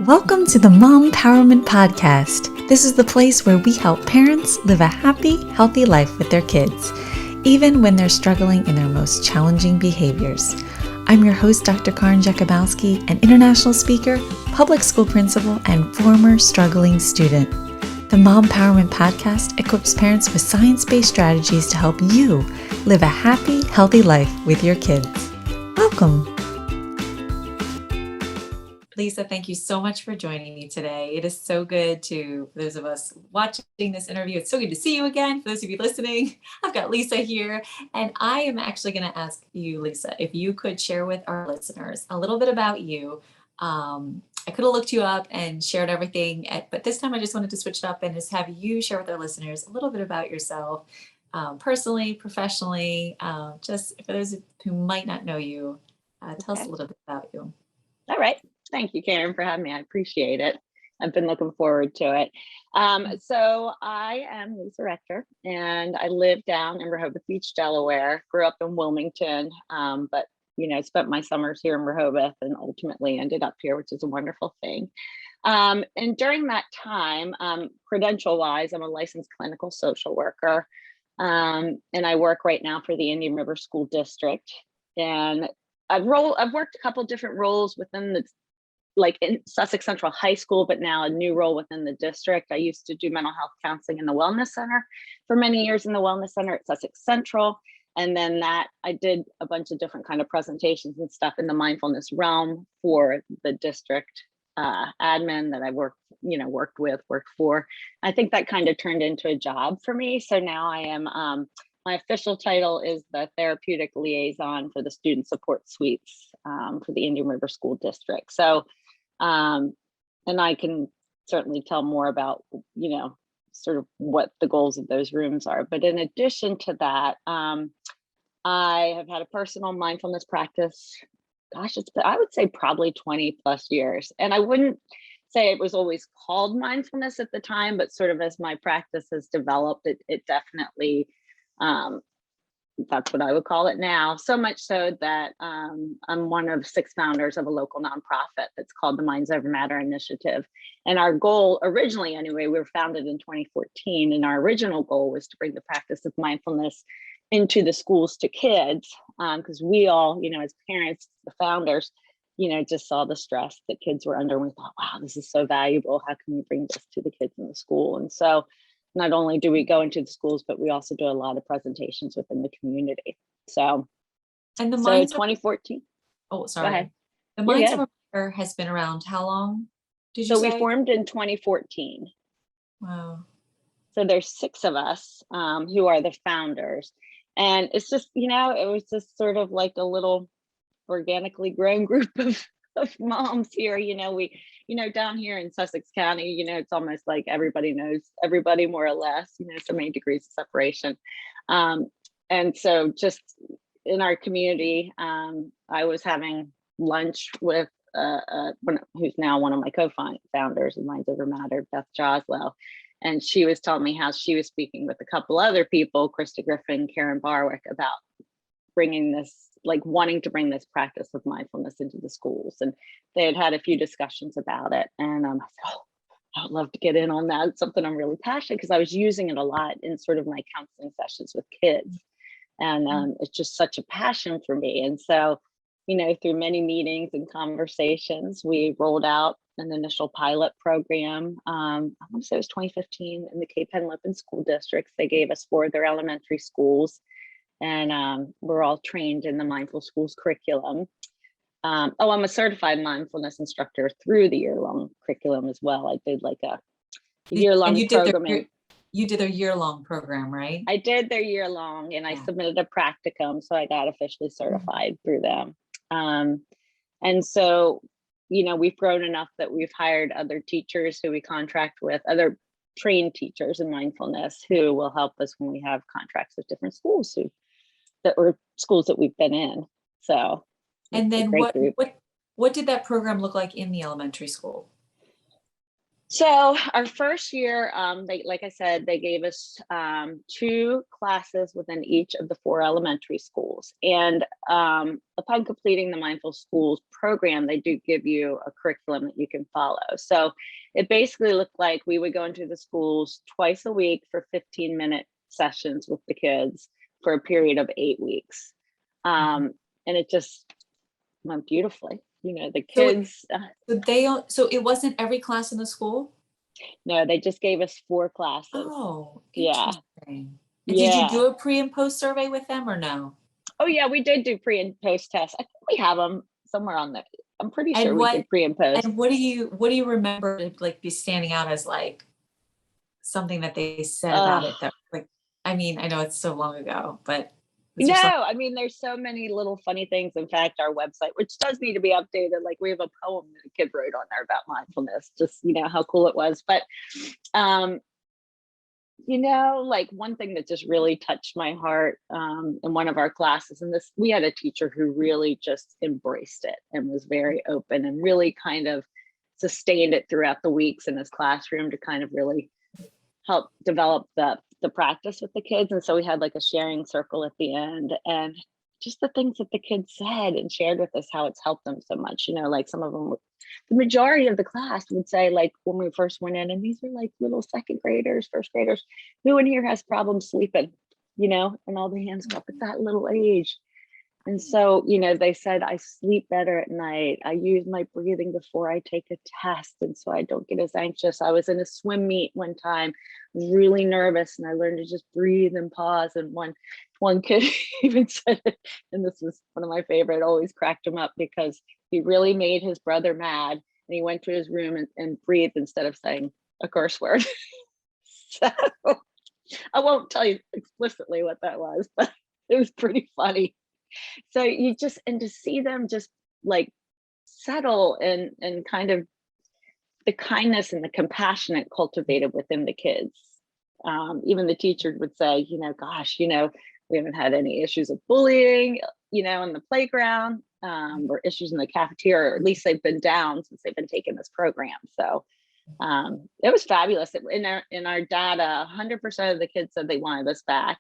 Welcome to the Mom Empowerment Podcast. This is the place where we help parents live a happy, healthy life with their kids, even when they're struggling in their most challenging behaviors. I'm your host, Dr. Karen Jakubowski, an international speaker, public school principal, and former struggling student. The Mom Empowerment Podcast equips parents with science-based strategies to help you live a happy, healthy life with your kids. Welcome. Lisa, thank you so much for joining me today. It is so good for those of us watching this interview, it's so good to see you again. For those of you listening, I've got Lisa here, and I am actually going to ask you, Lisa, if you could share with our listeners a little bit about you. I could have looked you up and shared everything, but this time I just wanted to switch it up and just have you share with our listeners a little bit about yourself, personally, professionally, just for those who might not know you. Tell us a little bit about you. All right. Thank you, Karen, for having me. I appreciate it. I've been looking forward to it. So I am Lisa Rector, and I live down in Rehoboth Beach, Delaware. Grew up in Wilmington, but spent my summers here in Rehoboth and ultimately ended up here, which is a wonderful thing. And during that time, credential-wise, I'm a licensed clinical social worker, and I work right now for the Indian River School District. And I've worked a couple different roles within in Sussex Central High School, but now a new role within the district. I used to do mental health counseling in the Wellness Center for many years in the Wellness Center at Sussex Central. And then I did a bunch of different kind of presentations and stuff in the mindfulness realm for the district admin that I worked for. I think that kind of turned into a job for me. So now I am, my official title is the therapeutic liaison for the student support suites for the Indian River School District. So, and I can certainly tell more about, sort of what the goals of those rooms are. But in addition to that, I have had a personal mindfulness practice. Gosh, I would say probably 20 plus years. And I wouldn't say it was always called mindfulness at the time, but sort of as my practice has developed, it definitely, that's what I would call it now. So much so that I'm one of 6 founders of a local nonprofit that's called the Minds Over Matter Initiative. And our goal originally, anyway, we were founded in 2014. And our original goal was to bring the practice of mindfulness into the schools to kids, because we all, as parents, the founders, just saw the stress that kids were under. And we thought, wow, this is so valuable. How can we bring this to the kids in the school? And so not only do we go into the schools, but we also do a lot of presentations within the community. So, and the 2014. Oh, sorry. Go ahead. The Minds Over Matter has been around how long? Did you say? We formed in 2014. Wow. So there's 6 of us who are the founders. And it's just, it was just sort of like a little organically grown group of moms here. We, down here in Sussex County, it's almost like everybody knows everybody more or less, so many degrees of separation. And so just in our community, I was having lunch with who's now one of my co-founders of Minds Over Matter, Beth Joslow. And she was telling me how she was speaking with a couple other people, Krista Griffin, Karen Barwick, about bringing this, wanting to bring this practice of mindfulness into the schools. And they had a few discussions about it. And I said, oh, I would love to get in on that. It's something I'm really passionate, because I was using it a lot in sort of my counseling sessions with kids. And it's just such a passion for me. And so, through many meetings and conversations, we rolled out an initial pilot program. I want to say it was 2015 in the Cape Henlopen school districts. They gave us 4 of their elementary schools. And we're all trained in the Mindful Schools curriculum. I'm a certified mindfulness instructor through the year-long curriculum as well. I did like a year-long program. You did a year-long program, right? I did their year-long, and I submitted a practicum, so I got officially certified through them. And so, we've grown enough that we've hired other teachers who we contract with, other trained teachers in mindfulness who will help us when we have contracts with different schools schools that we've been in. So, and then what did that program look like in the elementary school? So our first year, like I said, they gave us 2 classes within each of the 4 elementary schools. And upon completing the Mindful Schools program, they do give you a curriculum that you can follow. So it basically looked like we would go into the schools twice a week for 15-minute sessions with the kids for a period of 8 weeks. And it just went beautifully. The So kids, so it wasn't every class in the school? no, they just gave us 4 classes. Oh, Yeah. interesting. And did you Yeah. do a pre and post survey with them or no? Oh yeah, we did do pre and post tests. I think we have them somewhere on the, I'm pretty sure And we did pre and post. what do you remember to like be standing out as like something that they said about Uh, it that like, I mean, I know it's so long ago, but was no, there something? I mean, there's so many little funny things. In fact, our website, which does need to be updated, like we have a poem that a kid wrote on there about mindfulness, just, how cool it was. But, um, like one thing that just really touched my heart in one of our classes, and this, we had a teacher who really just embraced it and was very open and really kind of sustained it throughout the weeks in his classroom to kind of really help develop the practice with the kids. And so we had like a sharing circle at the end, and just the things that the kids said and shared with us, how it's helped them so much. Like some of them the majority of the class would say, like when we first went in, and these were like little second graders, first graders, who in here has problems sleeping, and all the hands go up at that little age. And so, they said, I sleep better at night. I use my breathing before I take a test. And so I don't get as anxious. I was in a swim meet one time, was really nervous, and I learned to just breathe and pause. And one kid even said it, and this was one of my favorite, always cracked him up because he really made his brother mad. And he went to his room and breathed instead of saying a curse word. So I won't tell you explicitly what that was, but it was pretty funny. So and to see them just like settle and kind of the kindness and the compassion it cultivated within the kids. Even the teacher would say, gosh, we haven't had any issues of bullying, in the playground, or issues in the cafeteria, or at least they've been down since they've been taking this program. So it was fabulous. In our data, 100% of the kids said they wanted us back.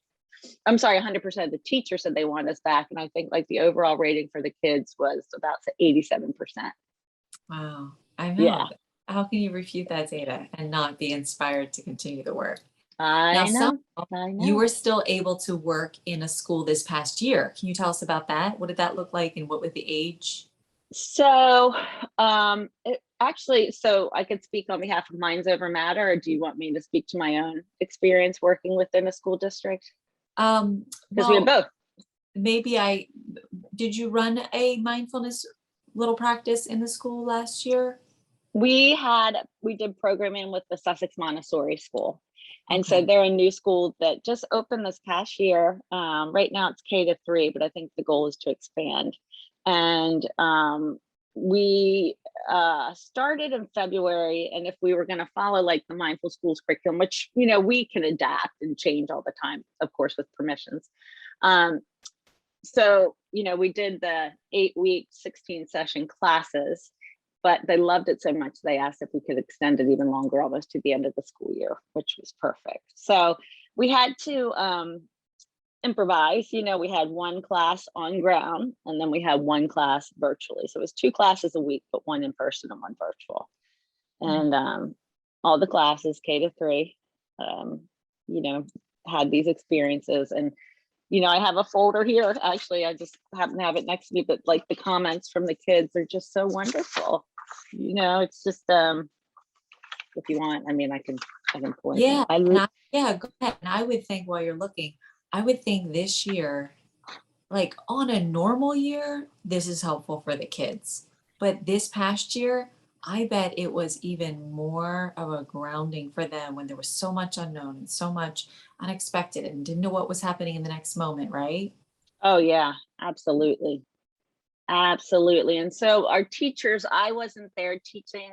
I'm sorry, 100% of the teachers said they want us back. And I think like the overall rating for the kids was about 87%. Wow. I know. Yeah, How can you refute that data and not be inspired to continue the work? Now, I know. I you know. were still able to work in a school this past year. Can you tell us about that? What did that look like and what was the age? So actually, so I could speak on behalf of Minds Over Matter, or do you want me to speak to my own experience working within a school district? Because we have Well, both. did you run a mindfulness little practice in the school last year? We did programming with the Sussex Montessori School. And so Okay. they're a new school that just opened this past year. Right now it's K-3, but I think the goal is to expand. And we started in February. And if we were going to follow like the Mindful Schools curriculum, which, we can adapt and change all the time, of course, with permissions. So, we did the 8-week, 16-session classes, but they loved it so much they asked if we could extend it even longer, almost to the end of the school year, which was perfect. So we had to improvise. We had one class on ground, and then we had one class virtually. So it was 2 classes a week, but one in person and one virtual. And all the classes, K-3, had these experiences. And I have a folder here. Actually, I just happen to have it next to me, but like the comments from the kids are just so wonderful. It's just if you want, I mean, I can point. Yeah, yeah, go ahead. And I would think while you're looking, I would think this year, like on a normal year, this is helpful for the kids. But this past year, I bet it was even more of a grounding for them when there was so much unknown and so much unexpected and didn't know what was happening in the next moment, right? Oh yeah, absolutely. Absolutely. And so our teachers, I wasn't there teaching.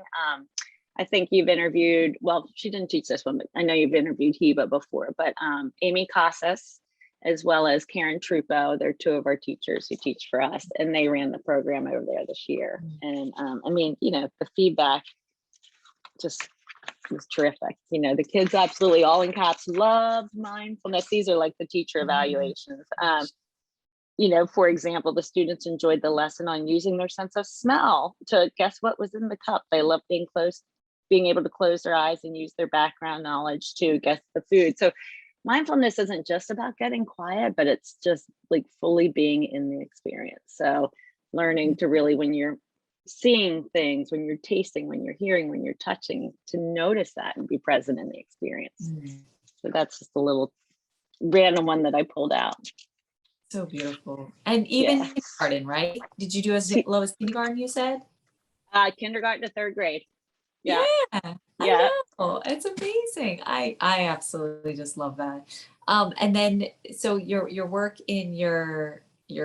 I think you've interviewed, well, she didn't teach this one, but I know you've interviewed Heba before, but Amy Casas, as well as Karen Trupo, they're 2 of our teachers who teach for us, and they ran the program over there this year. And I mean, the feedback just is terrific. The kids absolutely, all in caps, loved mindfulness. These are like the teacher evaluations. For example, the students enjoyed the lesson on using their sense of smell to guess what was in the cup. They loved being able to close their eyes and use their background knowledge to guess the food. So mindfulness isn't just about getting quiet, but it's just like fully being in the experience. So learning to really, when you're seeing things, when you're tasting, when you're hearing, when you're touching, to notice that and be present in the experience. So that's just a little random one that I pulled out. So beautiful. And even kindergarten, right? Did you do as low as kindergarten, you said? Kindergarten to third grade. Yeah, Yeah. I know. It's amazing. I absolutely just love that. And then so your work in your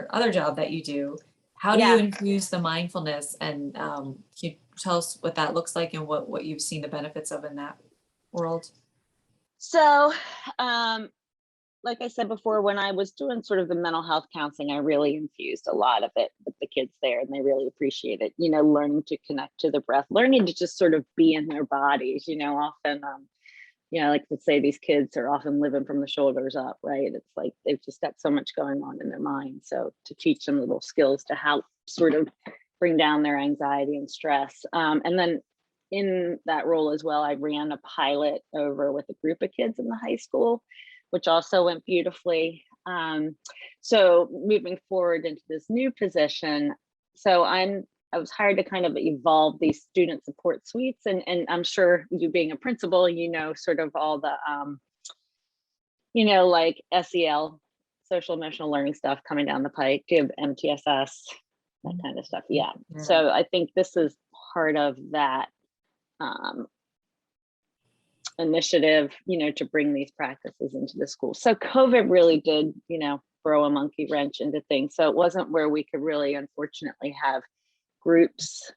other job that you do, how do you infuse the mindfulness, and can you tell us what that looks like and what you've seen the benefits of in that world? So, like I said before, when I was doing sort of the mental health counseling, I really infused a lot of it with the kids there, and they really appreciate it. Learning to connect to the breath, learning to just sort of be in their bodies. Often, like to say, these kids are often living from the shoulders up, right? It's like they've just got so much going on in their mind. So to teach them little skills to help sort of bring down their anxiety and stress. And then in that role as well, I ran a pilot over with a group of kids in the high school, which also went beautifully. So moving forward into this new position, so I was hired to kind of evolve these student support suites, and I'm sure you being a principal, sort of all the like SEL, social emotional learning stuff coming down the pike. Do you have MTSS, that kind of stuff? Yeah. So I think this is part of that initiative, to bring these practices into the school. So COVID really did, throw a monkey wrench into things. So it wasn't where we could really, unfortunately, have groups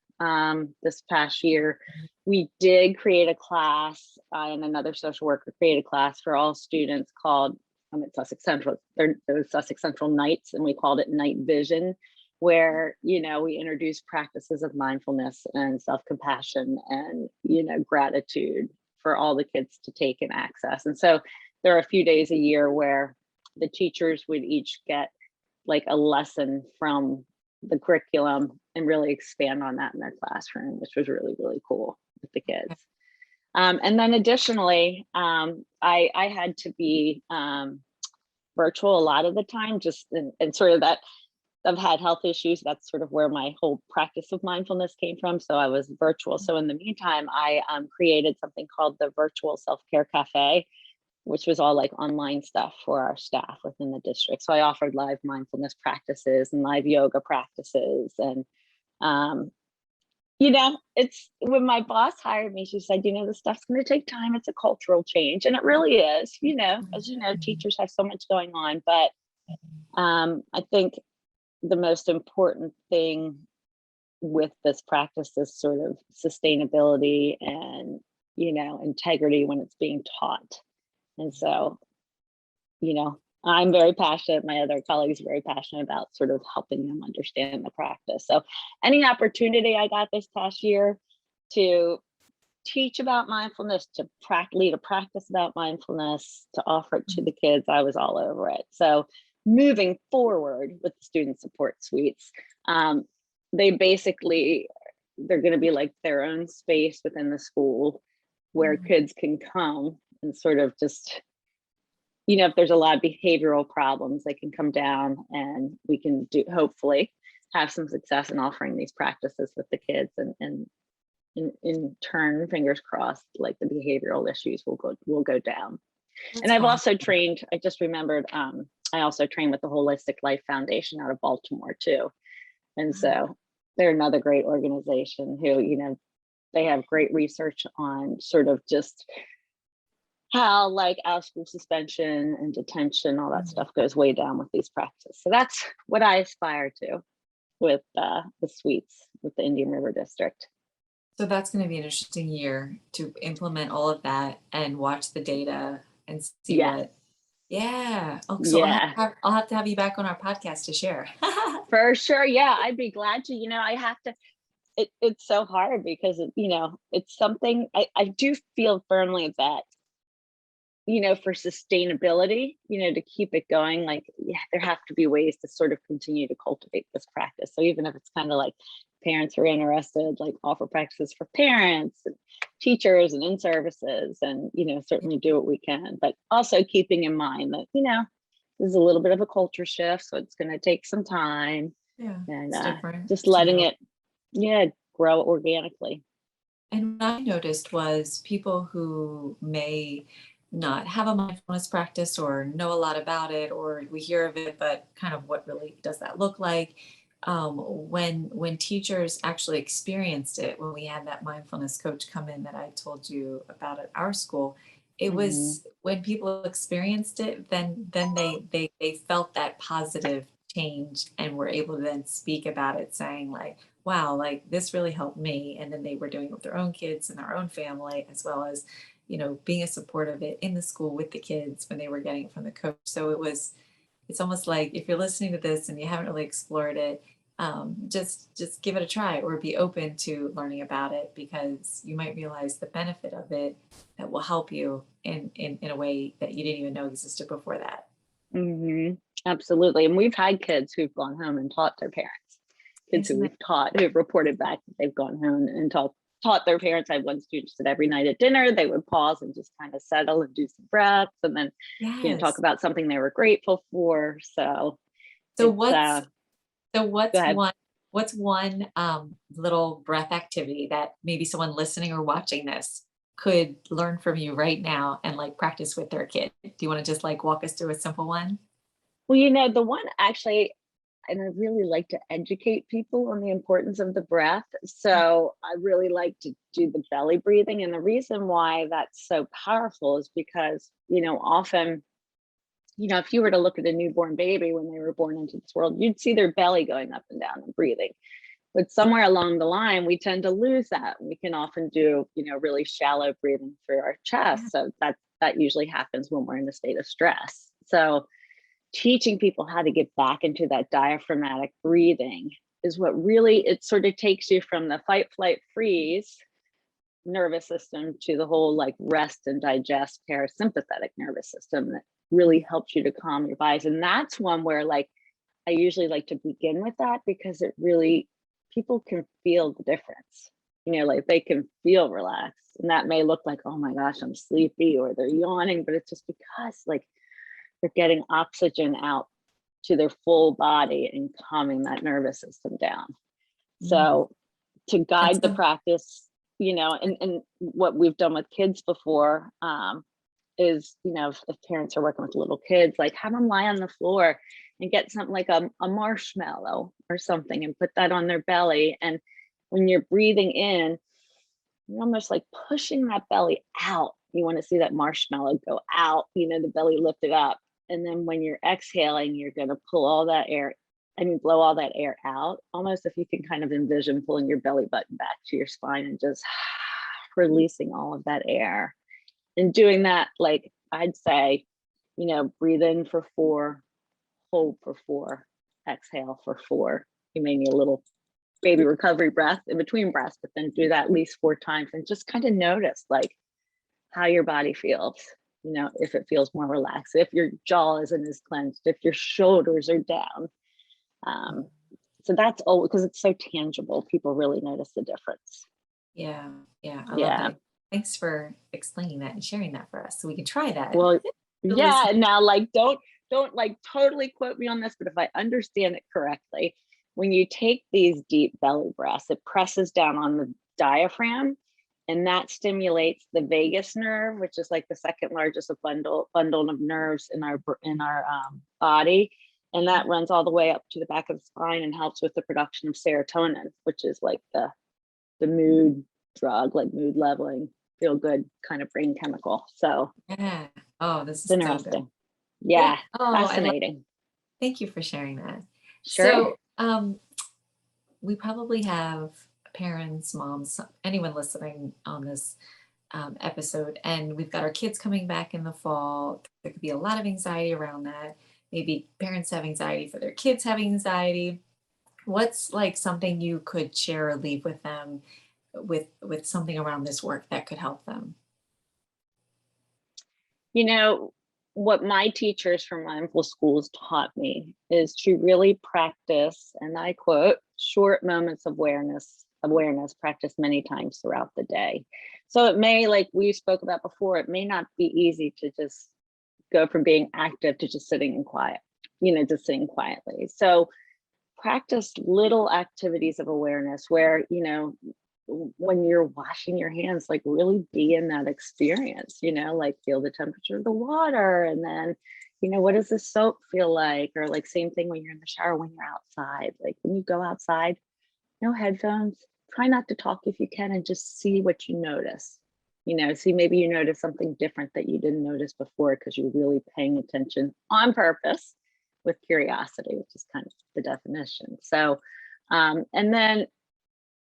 this past year. We did create a class, and another social worker created a class for all students called, at Sussex Central, they're Sussex Central Nights, and we called it Night Vision, where, we introduced practices of mindfulness and self-compassion and, gratitude for all the kids to take and access. And so there are a few days a year where the teachers would each get like a lesson from the curriculum and really expand on that in their classroom, which was really, really cool with the kids. And then additionally, I had to be virtual a lot of the time, just and sort of that I've had health issues. That's sort of where my whole practice of mindfulness came from. So I was virtual. So in the meantime, I created something called the Virtual Self-Care Cafe, which was all like online stuff for our staff within the district. So I offered live mindfulness practices and live yoga practices. And, it's when my boss hired me, she said, this stuff's going to take time. It's a cultural change. And it really is, as teachers have so much going on. But I think the most important thing with this practice is sort of sustainability and, integrity when it's being taught. And so, I'm very passionate. My other colleagues are very passionate about sort of helping them understand the practice. So any opportunity I got this past year to teach about mindfulness, to lead a practice about mindfulness, to offer it to the kids, I was all over it. So moving forward with the student support suites, they're going to be like their own space within the school where kids can come and sort of just, if there's a lot of behavioral problems, they can come down and we can hopefully have some success in offering these practices with the kids, and in turn, fingers crossed, like the behavioral issues will go down. That's and I've also trained, I just remembered, I also trained with the Holistic Life Foundation out of Baltimore too. And so they're another great organization who, they have great research on sort of just how like out of school suspension and detention, all that stuff goes way down with these practices. So that's what I aspire to with the suites with the Indian River District. So that's going to be an interesting year to implement all of that and watch the data and see what. Yeah. Oh, so I'll have to have you back on our podcast to share. For sure. Yeah, I'd be glad to. I have to. it's so hard because it's something I do feel firmly that, for sustainability, to keep it going, like, yeah, there have to be ways to sort of continue to cultivate this practice. So even if it's kind of like parents are interested, like offer practices for parents and teachers and in services, and, certainly do what we can, but also keeping in mind that, there's a little bit of a culture shift. So it's going to take some time, Yeah, and it's different. just So letting it, yeah, grow organically. and what I noticed was people who may not have a mindfulness practice or know a lot about it, or we hear of it, but kind of what really does that look like? When teachers actually experienced it, when we had that mindfulness coach come in that I told you about at our school, it Hmm. was when people experienced it, then they felt that positive change and were able to then speak about it, saying like, wow, like this really helped me. And then they were doing it with their own kids and their own family, as well as, being a support of it in the school with the kids when they were getting it from the coach. So it's almost like if you're listening to this and you haven't really explored it, just give it a try or be open to learning about it, because you might realize the benefit of it that will help you in a way that you didn't even know existed before that. Hmm. Absolutely. And we've had kids who've gone home and taught their parents. Kids who Isn't it? we've taught who've reported back that they've gone home and taught their parents. I had one student said every night at dinner they would pause and just kind of settle and do some breaths, and then talk Yes. about something they were grateful for. So So it's what's So go what's ahead. one little breath activity that maybe someone listening or watching this could learn from you right now and like practice with their kid? Do you want to just like walk us through a simple one? Well, the one actually, and I really like to educate people on the importance of the breath. So I really like to do the belly breathing. And the reason why that's so powerful is because, often, if you were to look at a newborn baby when they were born into this world, you'd see their belly going up and down and breathing. But somewhere along the line, we tend to lose that. We can often do, really shallow breathing through our Yeah. chest. So that usually happens when we're in a state of stress. So teaching people how to get back into that diaphragmatic breathing is what really, it sort of takes you from the fight, flight, freeze nervous system to the whole like rest and digest parasympathetic nervous system that really helps you to calm your bodies. And that's one where, like, I usually like to begin with that because it really, people can feel the difference. Like they can feel relaxed. And that may look like, oh my gosh, I'm sleepy, or they're yawning, but it's just because like they're getting oxygen out to their full body and calming that nervous system down. Mm. So to And guide the so, practice, and what we've done with kids before, is, if parents are working with little kids, like have them lie on the floor and get something like a marshmallow or something and put that on their belly. And when you're breathing in, you're almost like pushing that belly out. You want to see that marshmallow go out, the belly lifted up. And then when you're exhaling, you're going to pull all that air, blow all that air out. Almost if you can kind of envision pulling your belly button back to your spine and just releasing all of that air. And doing that, like I'd say, breathe in for 4, hold for 4, exhale for 4. You may need a little baby recovery breath in between breaths, but then do that at least 4 times and just kind of notice like how your body feels. If it feels more relaxed, if your jaw isn't as clenched, if your shoulders are down. Um, so that's all because it's so tangible. People really notice the difference. yeah, yeah, I love Yeah. that. Thanks for explaining that and sharing that for us so we can try that. Well, The yeah. listener. Now, like, don't like totally quote me on this, but if I understand it correctly, when you take these deep belly breaths, it presses down on the diaphragm, and that stimulates the vagus nerve, which is like the second largest of bundle of nerves in our body, and that runs all the way up to the back of the spine and helps with the production of serotonin, which is like the mood drug, like mood leveling, feel good kind of brain chemical. So Yeah. Oh, this it's is so good. interesting. Yeah. Yeah, Oh, fascinating. thank you for sharing that. Sure. So, we probably have parents, moms, anyone listening on this episode, and we've got our kids coming back in the fall. There could be a lot of anxiety around that. Maybe parents have anxiety for their kids having anxiety. What's like something you could share or leave with them with something around this work that could help them? You know, what my teachers from mindful schools taught me is to really practice, and I quote, short moments of awareness practice many times throughout the day. So it may, like we spoke about before, it may not be easy to just go from being active to just sitting in quiet, just sitting quietly. So practice little activities of awareness where, when you're washing your hands, like really be in that experience, like feel the temperature of the water. And then, what does the soap feel like? Or like same thing when you're in the shower, when you're outside, like when you go outside, no headphones, try not to talk if you can, and just see what you notice. See, maybe you notice something different that you didn't notice before because you're really paying attention on purpose with curiosity, which is kind of the definition. So, and then,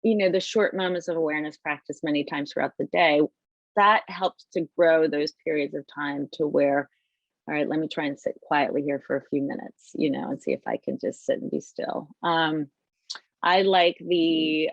the short moments of awareness practice many times throughout the day, that helps to grow those periods of time to where, all right, let me try and sit quietly here for a few minutes, and see if I can just sit and be still. I like the,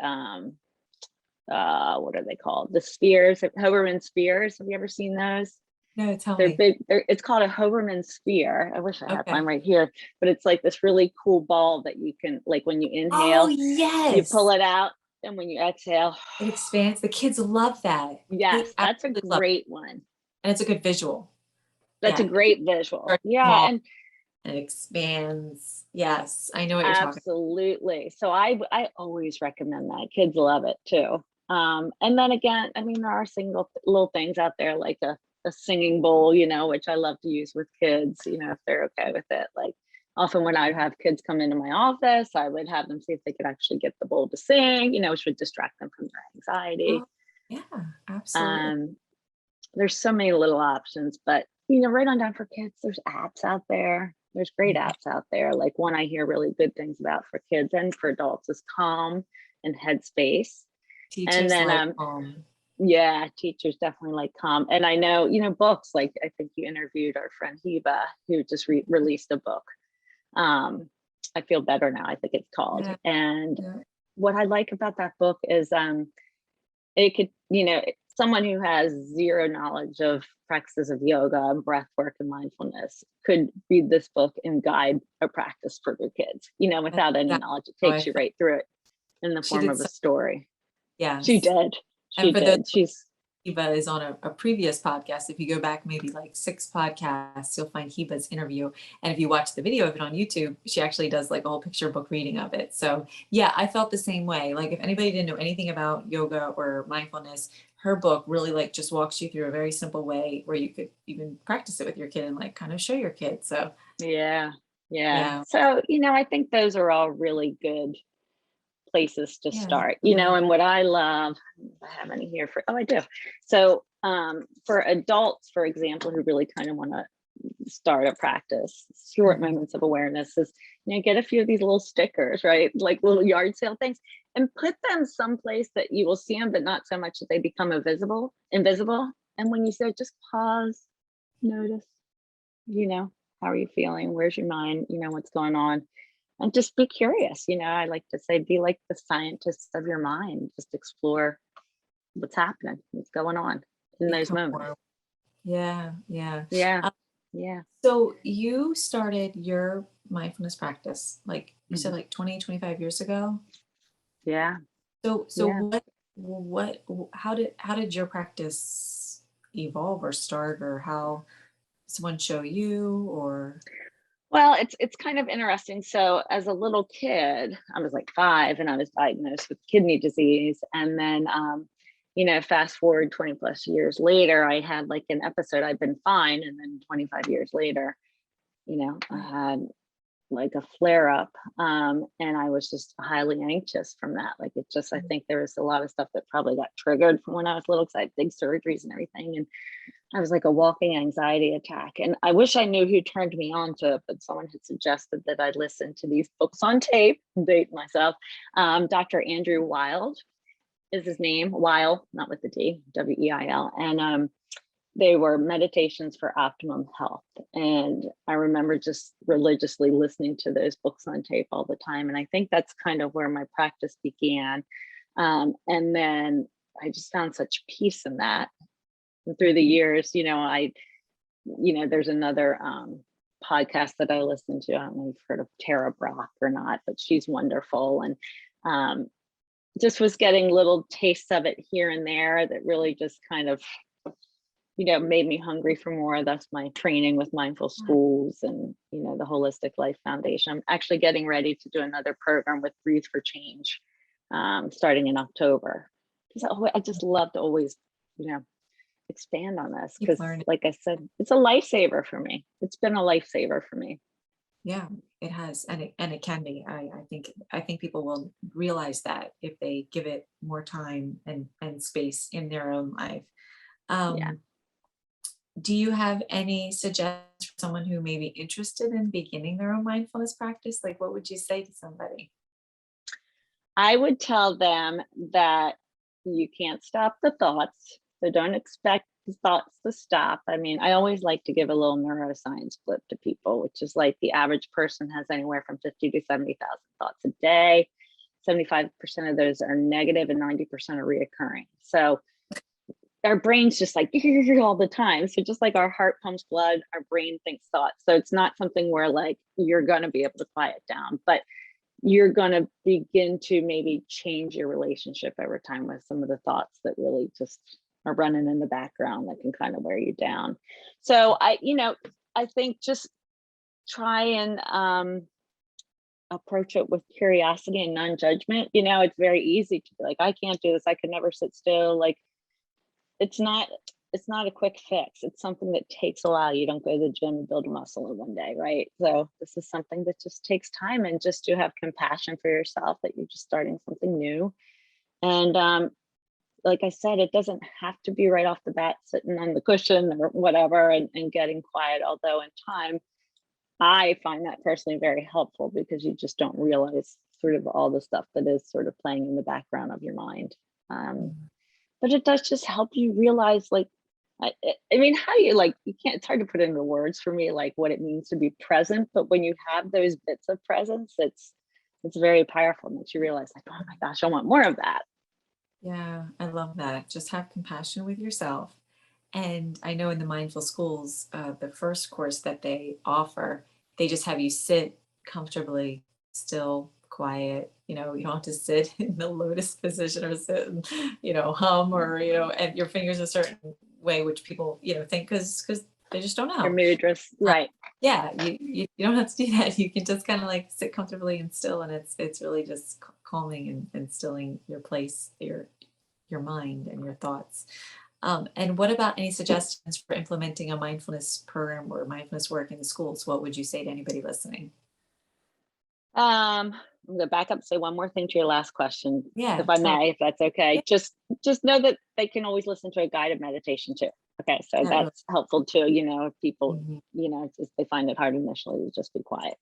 what are they called? The spheres, Hoberman spheres. Have you ever seen those? No, tell They're me. big. It's called a Hoberman sphere. I wish I had Okay. mine right here, but it's like this really cool ball that you can, like when you Oh, inhale, you pull yes. it out, and when you exhale, It expands. The kids love that. They yes, that's a absolutely love it. great one. And it's a good visual. That's a Yeah. great visual. Starts Yeah, small and and expands. Yes, I know what you're talking absolutely. So I always recommend that. Kids love it too. And then again, I mean, there are single little things out there like a singing bowl, which I love to use with kids, if they're okay with it. Like often when I have kids come into my office, I would have them see if they could actually get the bowl to sing, which would distract them from their about. anxiety. Oh, yeah, absolutely. Um, there's so many little options, but right on down for kids, there's apps out there. There's great Mhm. apps out there. Like one I hear really good things about for kids and for adults is Calm and Headspace. And Teachers then like home. yeah, teachers definitely like Calm. And I know, books, like I think you interviewed our friend Heba, who just released a book. I Feel Better Now, I think it's called. Yeah, And yeah. what I like about that book is it could, someone who has zero knowledge of practices of yoga and breath work and mindfulness could read this book and guide a practice for their kids, That's without any exactly knowledge. It how takes I you felt. right through it in the She form did of a so. story. She Yes. did. And She for those did. She's, Heba is on a previous podcast. If you go back maybe like 6 podcasts, you'll find Heba's interview. And if you watch the video of it on YouTube, she actually does like a whole picture book reading of it. So yeah, I felt the same way. Like if anybody didn't know anything about yoga or mindfulness, her book really like just walks you through a very simple way where you could even practice it with your kid and like kind of show your kid. So yeah. Yeah. yeah, So, I think those are all really good places to yeah, start, yeah. and what I love, I have any here for, oh, I do. So, for adults, for example, who really kind of want to start a practice, short Mhm. moments of awareness is, get a few of these little stickers, right? Like little yard sale things, and put them someplace that you will see them, but not so much that they become invisible. And when you say, just pause, notice, how are you feeling? Where's your mind? What's going on? And just be curious. I like to say, be like the scientists of your mind, just explore what's happening, what's going on in those Become moments. more. Yeah, yeah. Yeah. Yeah. So you started your mindfulness practice, like you said, Mhm. like 20, 25 years ago. Yeah. So Yeah. how did your practice evolve or start, or how someone show you, or Well, it's kind of interesting. So as a little kid, I was like 5 and I was diagnosed with kidney disease. And then fast forward 20 plus years later, I had like an episode, I've been fine. And then 25 years later, I had like a flare up, and I was just highly anxious from that. Like it just, I think there was a lot of stuff that probably got triggered from when I was little because I had big surgeries and everything, and I was like a walking anxiety attack. And I wish I knew who turned me on to it, but someone had suggested that I listen to these books on tape, date myself. Dr. Andrew Wild is his name, Weil, not with the D, Weil. And they were meditations for optimum health. And I remember just religiously listening to those books on tape all the time. And I think that's kind of where my practice began. And then I just found such peace in that. And through the years, there's another podcast that I listen to. I don't know if you've heard of Tara Brach or not, but she's wonderful. And just was getting little tastes of it here and there that really just kind of, made me hungry for more. That's my training with Mindful Schools and, the Holistic Life Foundation. I'm actually getting ready to do another program with Breathe for Change, starting in October. So I just love to always, expand on this because, like I said, it's a lifesaver for me. It's been a lifesaver for me. Yeah, it has, and it can be. I think people will realize that if they give it more time and space in their own life. Yeah. Do you have any suggestions for someone who may be interested in beginning their own mindfulness practice? Like, what would you say to somebody? I would tell them that you can't stop the thoughts. So don't expect the thoughts to stop. I mean, I always like to give a little neuroscience flip to people, which is like the average person has anywhere from 50 to 70,000 thoughts a day. 75% of those are negative and 90% are reoccurring. So our brain's just like all the time. So just like our heart pumps blood, our brain thinks thoughts. So it's not something where like you're going to be able to quiet down, but you're going to begin to maybe change your relationship over time with some of the thoughts that really just are running in the background that can kind of wear you down. So I think just try and approach it with curiosity and non-judgment. It's very easy to be like, I can't do this. I could never sit still. Like, it's not a quick fix. It's something that takes a while. You don't go to the gym and build a muscle in one day, right? So this is something that just takes time, and just to have compassion for yourself that you're just starting something new. And like I said, it doesn't have to be right off the bat sitting on the cushion or whatever and getting quiet. Although in time, I find that personally very helpful because you just don't realize sort of all the stuff that is sort of playing in the background of your mind. But it does just help you realize, like, I mean, how do you, like, you can't, it's hard to put into words for me, like what it means to be present. But when you have those bits of presence, it's very powerful. And that you realize, like, oh my gosh, I want more of that. Yeah, I love that. Just have compassion with yourself. And I know in the mindful schools, the first course that they offer, they just have you sit comfortably, still, quiet. You don't have to sit in the lotus position or sit and, hum or, and your fingers a certain way, which people, think because they just don't Your know. mood just right. Yeah, you don't have to do that. You can just kind of like sit comfortably and still, and it's really just calming and stilling your place, your mind and your thoughts. And what about any suggestions for implementing a mindfulness program or mindfulness work in the schools? What would you say to anybody listening? I'm gonna back up and say one more thing to your last question, Yeah, if I tell. may, if that's okay. Yeah, Just know that they can always listen to a guided meditation too. Okay, so that really. that's helpful too. If people, Mhm. just they find it hard initially to just be quiet.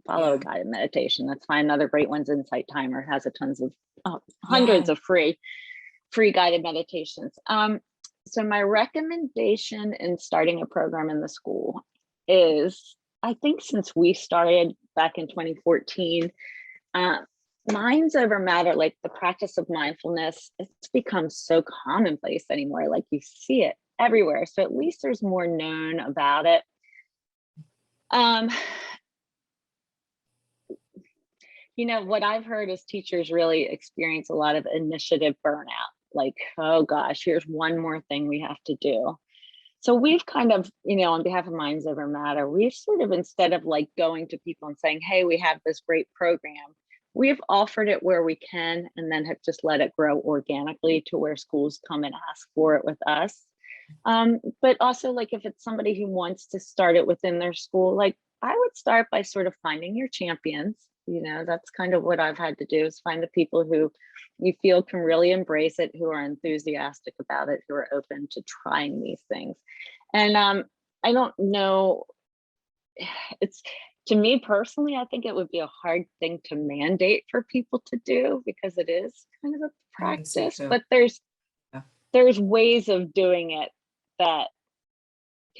Follow a Yeah, guided meditation. That's fine. Another great one's Insight Timer. It has a tons of hundreds yeah. of free guided meditations. So my recommendation in starting a program in the school is, I think since we started back in 2014, uh, minds over matter, like the practice of mindfulness, it's become so commonplace anymore. Like you see it everywhere. So at least there's more known about it. Um, what I've heard is teachers really experience a lot of initiative burnout. Like, oh gosh, here's one more thing we have to do. So we've kind of, on behalf of Minds Over Matter, we've sort of, instead of like going to people and saying, hey, we have this great program, we've offered it where we can and then have just let it grow organically to where schools come and ask for it with us. But also, like, if it's somebody who wants to start it within their school, like, I would start by sort of finding your champions. That's kind of what I've had to do, is find the people who you feel can really embrace it, who are enthusiastic about it, who are open to trying these things. And I don't know, it's, to me personally, I think it would be a hard thing to mandate for people to do because it is kind of a I think so practice, too. but there's Yeah. ways of doing it that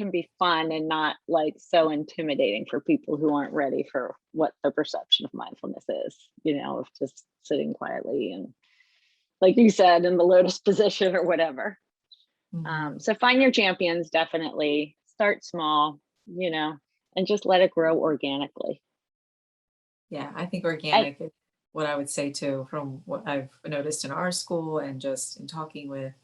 can be fun and not like so intimidating for people who aren't ready for what the perception of mindfulness is, of just sitting quietly and, like you said, in the lotus position or whatever. Mhm. So find your champions, definitely. Start small, you know, and just let it grow organically. Yeah, I think And organic is what I would say too, from what I've noticed in our school and just in talking with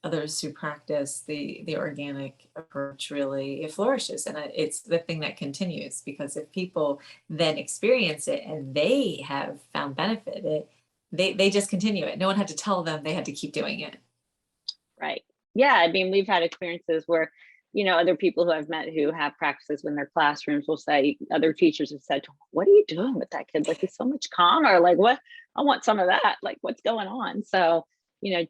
others who practice the organic approach really it flourishes and it's the thing that continues because if people then experience it and they have found benefit they just continue it. No one had to tell them they had to keep doing it. right. Yeah, I mean, we've had experiences where, other people who I've met who have practices in their classrooms will say, other teachers have said, "What are you doing with that kid? Like, he's so much calmer. Like, what? I want some of that. Like, what's going on?" So,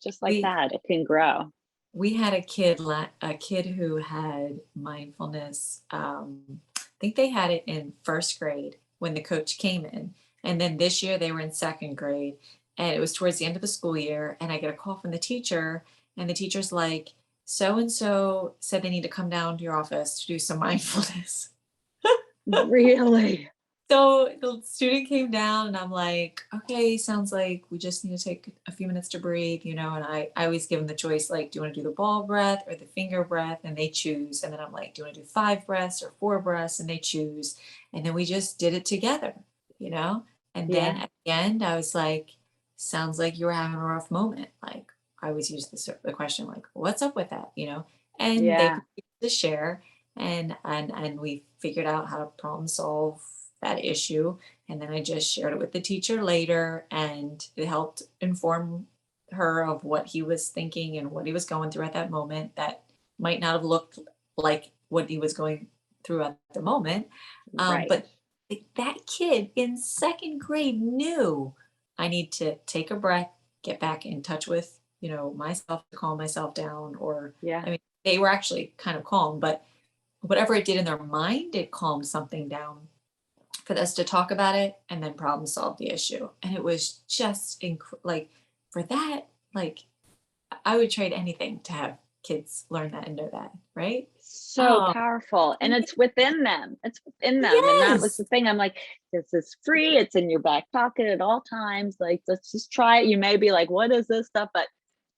just like we that, it can grow. we had a kid who had mindfulness. I think they had it in first grade when the coach came in, and then this year they were in second grade, and it was towards the end of the school year. And I get a call from the teacher, and the teacher's like, "So and so said they need to come down to your office to do some mindfulness." Really? So the student came down and I'm like, okay, sounds like we just need to take a few minutes to breathe, and I always give them the choice, like, do you want to do the ball breath or the finger breath? And they choose. And then I'm like, do you want to do 5 breaths or 4 breaths? And they choose. And then we just did it together, you know? And then Yeah. at the end, I was like, sounds like you were having a rough moment. Like, I always use the question, like, what's up with that? And they Yeah. proceeded to share and we figured out how to problem solve that issue. And then I just shared it with the teacher later, and it helped inform her of what he was thinking and what he was going through at that moment that might not have looked like what he was going through at the moment. Right. But that kid in second grade knew I need to take a breath, get back in touch with, myself to calm myself down. Or, Yeah. I mean, they were actually kind of calm, but whatever it did in their mind, it calmed something down for us to talk about it and then problem solve the issue. And it was just like for that, like I would trade anything to have kids learn that and know that, right? So Oh, powerful. And thank it's within them. It's within you. them. And that was Yes. the thing. I'm like, this is free. It's in your back pocket at all times. Like, let's just try it. You may be like, what is this stuff? But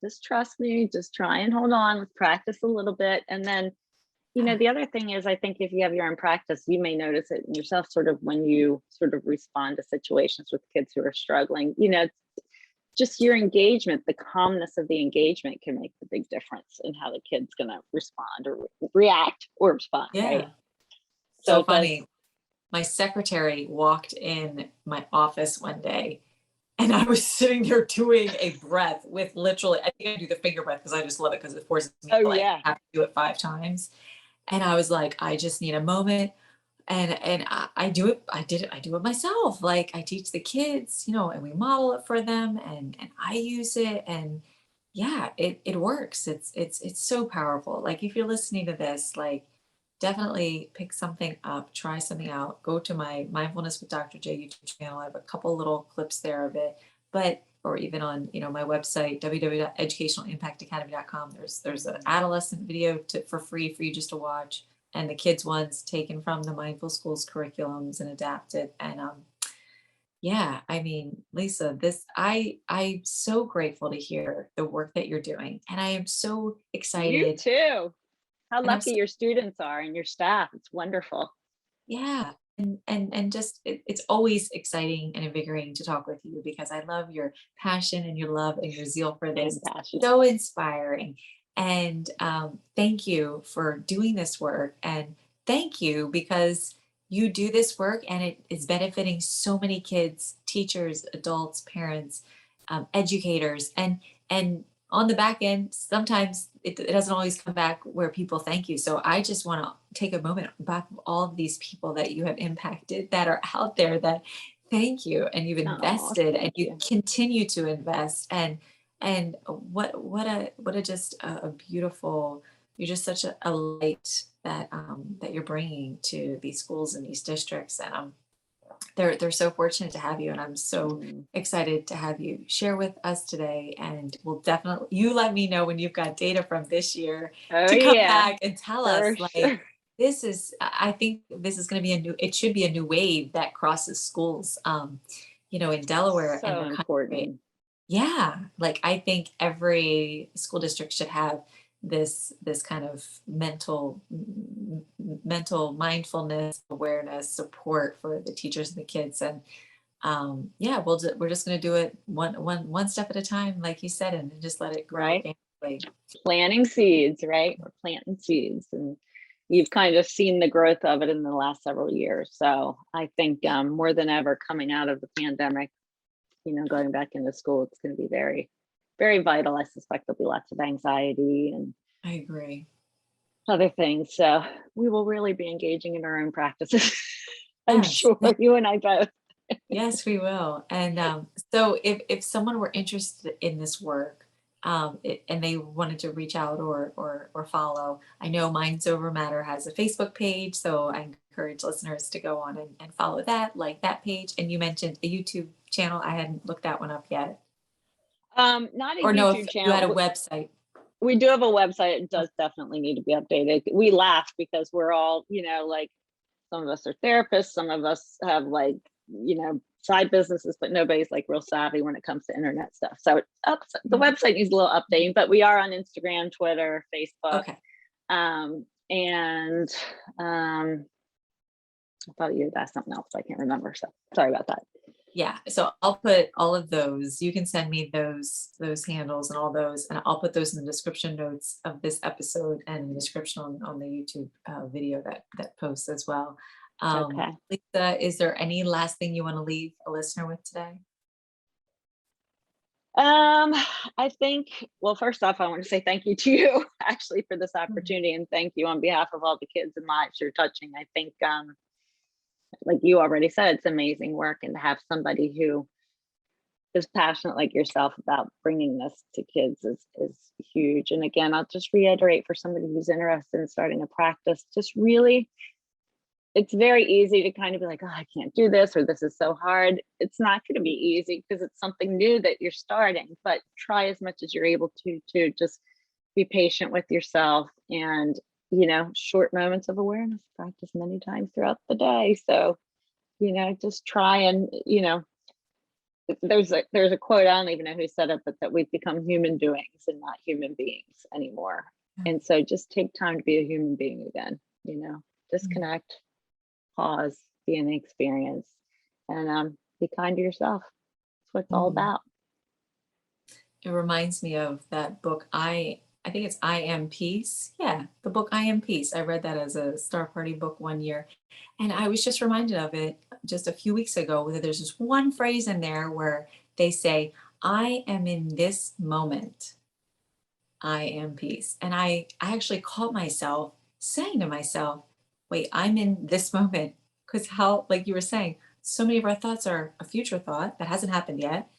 just trust me. Just try and hold on. Let's practice a little bit. And then, the other thing is, I think if you have your own practice, you may notice it in yourself sort of when you sort of respond to situations with kids who are struggling, just your engagement, the calmness of the engagement can make the big difference in how the kid's going to respond or react or respond, right? Yeah. So So it does. funny. My secretary walked in my office one day and I was sitting there doing a breath with literally, I think I do the finger breath because I just love it because it forces me Oh to like yeah. have to do it 5 times. And I was like, I just need a moment. And I do it. I do it myself. Like I teach the kids, and we model it for them, and I use it, and yeah, it works. It's so powerful. Like if you're listening to this, like definitely pick something up, try something out. Go to my Mindfulness with Dr. J YouTube channel. I have a couple little clips there of it, but or even on my website www.educationalimpactacademy.com. There's an adolescent video for free for you just to watch, and the kids ones taken from the Mindful Schools curriculums and adapted. And yeah, I mean, Lisa, this I'm so grateful to hear the work that you're doing, and I am so You excited, too. How and I'm lucky so your students are and your staff. It's wonderful. yeah. And just it's always exciting and invigorating to talk with you because I love your passion and your love and your zeal for this. Same It's passion. so inspiring. And thank you for doing this work. And thank you because you do this work and it is benefiting so many kids, teachers, adults, parents, educators, and on the back end, sometimes it doesn't always come back where people thank you. So I just want to take a moment on behalf of all of these people that you have impacted that are out there that thank you and you've Oh, invested and thank you you. continue to invest and what a just a beautiful, you're just such a light that that you're bringing to these schools and these districts, and they're so fortunate to have you, and I'm so Mm. excited to have you share with us today. And we'll definitely, you let me know when you've got data from this year Oh to come yeah, back and tell us, for like, sure. this is, I think this is going to be a new, it should be a new wave that crosses schools, in Delaware and So the country. important. Yeah, like I think every school district should have this kind of mental mindfulness, awareness, support for the teachers and the kids. And yeah, we're just going to do it one step at a time, like you said, and just let it grow Right? organically. Planting seeds, right? We're planting seeds, and you've kind of seen the growth of it in the last several years. So I think more than ever, coming out of the pandemic, going back into school, it's going to be very, very vital. I suspect there'll be lots of anxiety and I agree. other things. So we will really be engaging in our own practices. I'm Yes. sure you and I both. Yes, we will. And so if someone were interested in this work, and they wanted to reach out or follow, I know Minds Over Matter has a Facebook page, so I encourage listeners to go on and follow that, like that page. And you mentioned a YouTube channel. I hadn't looked that one up yet. Not a Or no, if YouTube you had a channel. website. We do have a website. It Oh, does definitely need to be updated. We laugh because we're all, like some of us are therapists, some of us have like, side businesses, but nobody's like real savvy when it comes to internet stuff. So the yeah. website needs a little updating, but we are on Instagram, Twitter, Facebook. Okay. And I thought you had asked something else, but I can't remember. So sorry about that. Yeah, so I'll put all of those. You can send me those handles and all those, and I'll put those in the description notes of this episode and the description on the YouTube video that posts as well. Okay. Lisa, is there any last thing you want to leave a listener with today? Um, I think, well, first off, I want to say thank you to you actually for this Mhm. opportunity, and thank you on behalf of all the kids and lives you're touching. I think, like you already said, it's amazing work, and to have somebody who is passionate like yourself about bringing this to kids is huge. And again, I'll just reiterate for somebody who's interested in starting a practice, just really, it's very easy to kind of be like, oh, I can't do this, or this is so hard. It's not going to be easy because it's something new that you're starting, but try as much as you're able to just be patient with yourself, and short moments of awareness, practice many times throughout the day. So just try, and there's a quote, I don't even know who said it, but that we've become human doings and not human beings anymore. Yeah. And so just take time to be a human being again, Mm. disconnect, pause, be in the experience, and be kind to yourself. That's what it's all Mm. about. It reminds me of that book. I think it's I Am Peace. Yeah, the book I Am Peace. I read that as a Star Party book one year, and I was just reminded of it just a few weeks ago. Where there's this one phrase in there where they say, "I am in this moment. I am peace," and I actually caught myself saying to myself, "Wait, I'm in this moment," because how, like you were saying, so many of our thoughts are a future thought that hasn't happened yet,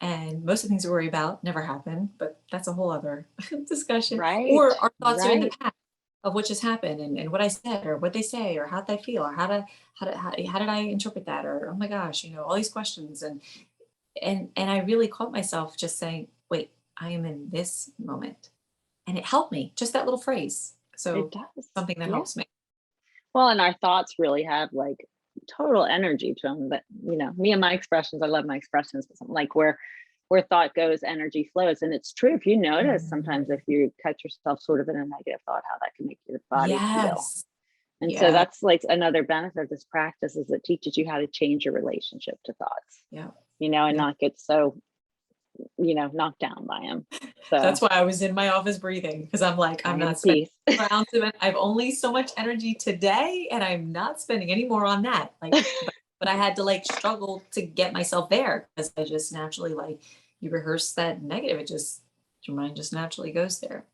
and most of the things we worry about never happen, but that's a whole other discussion. Right, Or our thoughts are in the right. past of what just happened and what I said or what they say or how did I feel or how did I interpret that or oh my gosh, all these questions and I really caught myself just saying, wait, I am in this moment. And it helped me, just that little phrase. It So does. something that Yeah. helps me. Well, and our thoughts really have like total energy to them. But me and my expressions, I love my expressions, but something like where thought goes, energy flows. And it's true, if you notice sometimes, Mm. if you catch yourself sort of in a negative thought, how that can make your body feel. Yes. And so Yeah. that's like another benefit of this practice, is it teaches you how to change your relationship to thoughts, Yeah. and Yeah. not get so, knocked down by them. That's So why I was in my office breathing because I'm like, I I'm am not spending peace. an ounce of it. I have only so much energy today, and I'm not spending any more on that. Like, but I had to like struggle to get myself there because I just naturally like you rehearse that negative. It just your mind just naturally goes there.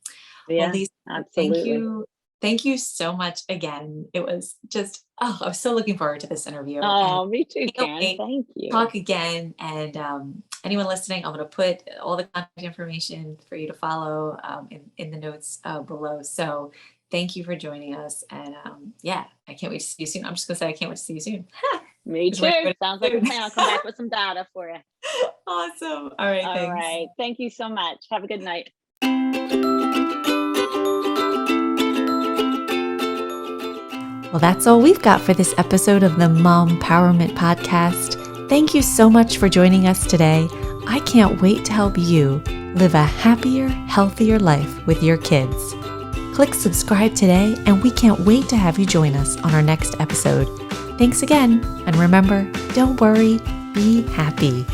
Well, Yeah, Lisa, thank absolutely. you. Thank you so much again. It was just, oh, I was so looking forward to this interview and Oh, me too, can't Karen. wait Thank to you. talk again. And anyone listening, I'm going to put all the contact information for you to follow in the notes below. So thank you for joining us. And yeah, I can't wait to see you soon. I'm just going to say, I can't wait to see you soon. Me Just too. wait for it Sounds like a soon. plan. I'll come back with some data for you. Awesome. All right, All thanks. right. Thank you so much. Have a good night. Well, that's all we've got for this episode of the Mom Empowerment Podcast. Thank you so much for joining us today. I can't wait to help you live a happier, healthier life with your kids. Click subscribe today, and we can't wait to have you join us on our next episode. Thanks again, and remember, don't worry, be happy.